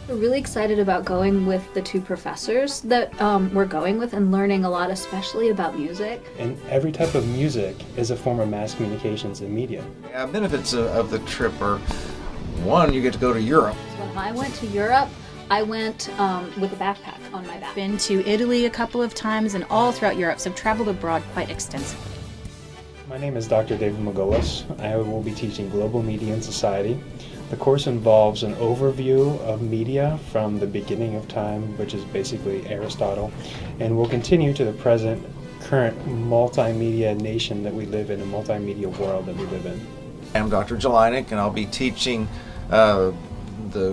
We're really excited about going with the two professors that we're going with and learning a lot, especially about music. And every type of music is a form of mass communications and media. Benefits of the trip are, one, you get to go to Europe. When I went to Europe, I went with a backpack on my back. Been to Italy a couple of times and all throughout Europe, so I've traveled abroad quite extensively. My name is Dr. David Magolis. I will be teaching Global Media and Society. The course involves an overview of media from the beginning of time, which is basically Aristotle, and will continue to the present, current multimedia nation that we live in, a multimedia world that we live in. I'm Dr. Jelinek, and I'll be teaching the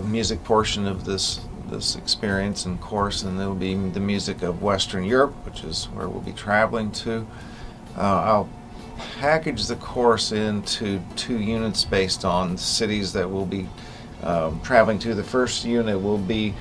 music portion of this experience and course, and it'll be the music of Western Europe, which is where we'll be traveling to. I'll package the course into 2 units based on cities that we'll be traveling to. The first unit will be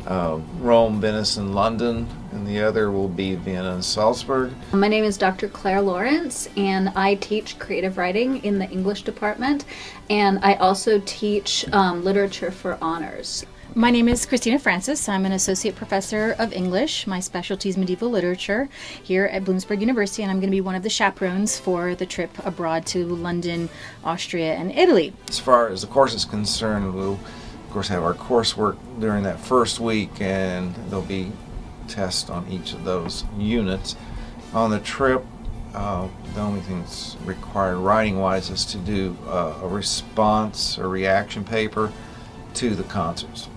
Rome, Venice, and London, and the other will be Vienna and Salzburg. My name is Dr. Claire Lawrence, and I teach creative writing in the English department, and I also teach literature for honors. My name is Christina Francis. I'm an associate professor of English. My specialty is medieval literature here at Bloomsburg University, and I'm going to be one of the chaperones for the trip abroad to London, Austria, and Italy. As far as the course is concerned, we'll of course have our coursework during that first week, and there'll be tests on each of those units. On the trip, the only thing that's required writing-wise is to do a response or reaction paper to the concerts.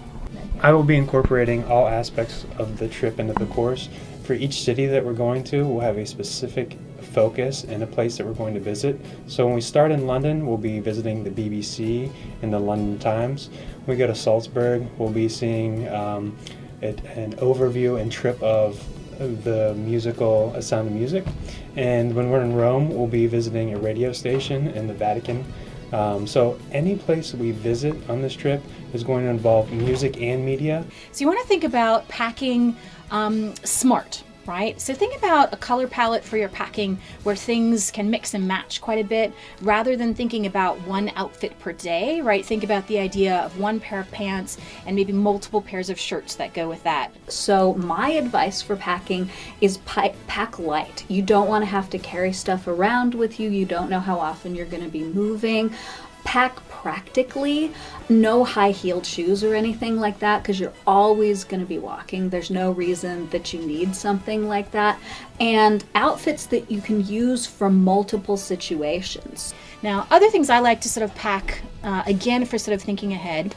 I will be incorporating all aspects of the trip into the course. For each city that we're going to, we'll have a specific focus and a place that we're going to visit. So when we start in London, we'll be visiting the BBC and the London Times. When we go to Salzburg, we'll be seeing an overview and trip of the musical A Sound of Music. And when we're in Rome, we'll be visiting a radio station in the Vatican. So any place we visit on this trip is going to involve music and media. So you want to think about packing smart, right? So think about a color palette for your packing where things can mix and match quite a bit rather than thinking about one outfit per day, right? Think about the idea of one pair of pants and maybe multiple pairs of shirts that go with that. So my advice for packing is pack light. You don't want to have to carry stuff around with you. You don't know how often you're going to be moving. Pack practically. No high-heeled shoes or anything like that, because you're always going to be walking. There's no reason that you need something like that. And outfits that you can use for multiple situations. Now, other things I like to sort of pack, again, for sort of thinking ahead,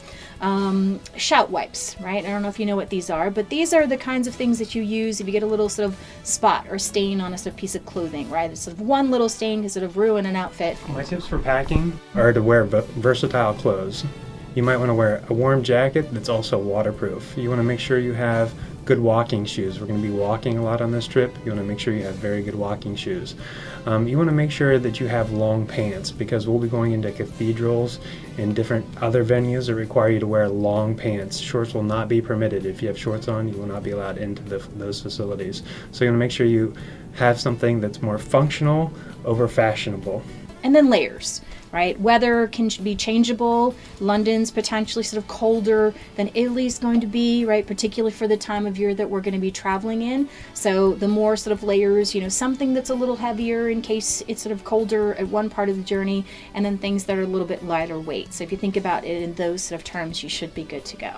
shout wipes, right? I don't know if you know what these are, but these are the kinds of things that you use if you get a little sort of spot or stain on a sort of piece of clothing, right? It's sort of one little stain can sort of ruin an outfit. My tips for packing are to wear versatile clothes. You might want to wear a warm jacket that's also waterproof. You want to make sure you have good walking shoes. We're going to be walking a lot on this trip. You want to make sure you have very good walking shoes. You want to make sure that you have long pants, because we'll be going into cathedrals and different other venues that require you to wear long pants. Shorts will not be permitted. If you have shorts on, you will not be allowed into those facilities. So you want to make sure you have something that's more functional over fashionable. And then layers, right? Weather can be changeable. London's potentially sort of colder than Italy's going to be, right? Particularly for the time of year that we're going to be traveling in. So the more sort of layers, something that's a little heavier in case it's sort of colder at one part of the journey, and then things that are a little bit lighter weight. So if you think about it in those sort of terms, you should be good to go.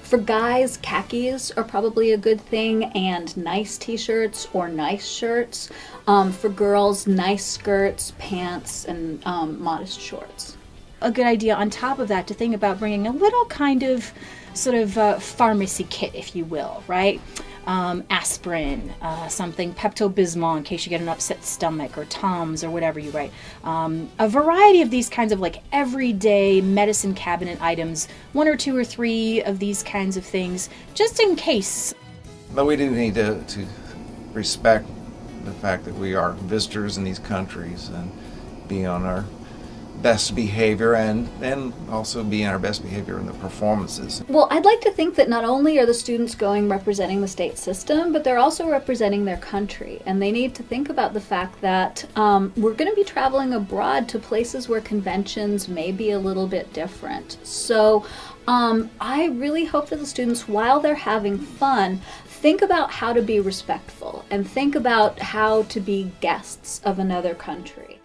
For guys, khakis are probably a good thing, and nice t-shirts or nice shirts. For girls, nice skirts, pants, and modest shorts. A good idea on top of that to think about bringing a little kind of sort of pharmacy kit, if you will, right? Aspirin, something Pepto-Bismol in case you get an upset stomach, or Tums, or whatever you write. A variety of these kinds of like everyday medicine cabinet items, 1 or 2 or 3 of these kinds of things, just in case. But we do need to respect the fact that we are visitors in these countries and be on our best behavior and also be in our best behavior in the performances. Well, I'd like to think that not only are the students going representing the state system, but they're also representing their country. And they need to think about the fact that we're going to be traveling abroad to places where conventions may be a little bit different. So I really hope that the students, while they're having fun, think about how to be respectful and think about how to be guests of another country.